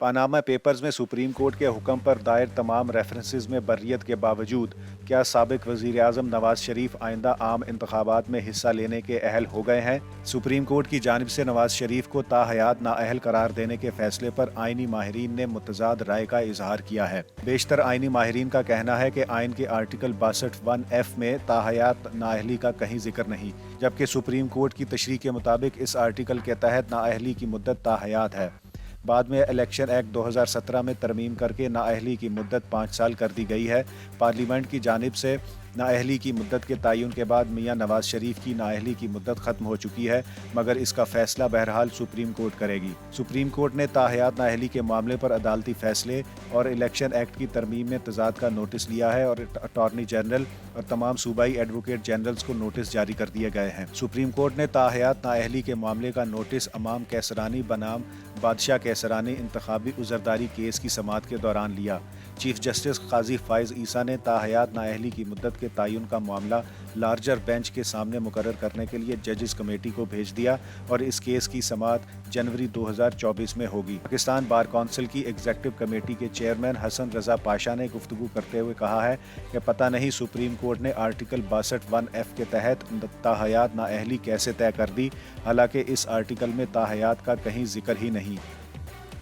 Panama papers में supreme court के हुक्म पर दायर तमाम रेफरेंसेस में बर्रियत के बावजूद क्या साबिक वजीर आजम नवाज शरीफ आइंदा आम इंतखाबात में हिस्सा लेने के अहल हो गए हैं? सुप्रीम कोर्ट की जानिब से नवाज शरीफ को ताहयात नाअहल करार देने के फैसले पर आइनी माहिरीन ने मुतजाद राय का इजहार किया है। बेशतर आइनी माहिरीन का कहना है कि आइन के आर्टिकल 62(1)(f) में ताहयात नाअहली का कहीं जिक्र नहीं, जबकि सुप्रीम कोर्ट की तशरीह के मुताबिक इस आर्टिकल के तहत नाअहली की मुद्दत ताहयात है। बाद में इलेक्शन एक्ट 2017 में तरमीम करके नाअहली की मुद्दत 5 साल कर दी गई है। पार्लियामेंट की जानिब से नाअहली की मुद्दत के तयन के बाद मियां नवाज शरीफ की नाअहली की मुद्दत ख़त्म हो चुकी है, मगर इसका फैसला बहरहाल सुप्रीम कोर्ट करेगी। सुप्रीम कोर्ट ने ताहयात नाअहली के मामले पर अदालती फैसले और इलेक्शन एक्ट की तरमीम में तजाद का नोटिस लिया है और अटॉर्नी जनरल और तमाम सूबाई एडवोकेट जनरल्स को नोटिस जारी कर दिए गए हैं। सुप्रीम कोर्ट ने ताहयात नाअहली के मामले का नोटिस अमाम कैसरानी बनाम बादशाह कैसरानी इंतखाबी उज़रदारी केस की समाअत के दौरान लिया। चीफ जस्टिस काजी फाइज ईसा ने ताहयात नाअहली की मुद्दत के तयन का मामला लार्जर बेंच के सामने मुकर्रर करने के लिए जजेस कमेटी को भेज दिया और इस केस की समाअत जनवरी 2024 में होगी। पाकिस्तान बार काउंसिल की एग्जीक्यूटिव कमेटी के चेयरमैन हसन रजा पाशा ने गुफ्तगू करते हुए कहा है कि पता नहीं सुप्रीम कोर्ट ने आर्टिकल 62(1)(f) के तहत ताहयात नाअहली कैसे तय कर दी, हालांकि इस आर्टिकल में ताहयात का कहीं जिक्र ही नहीं।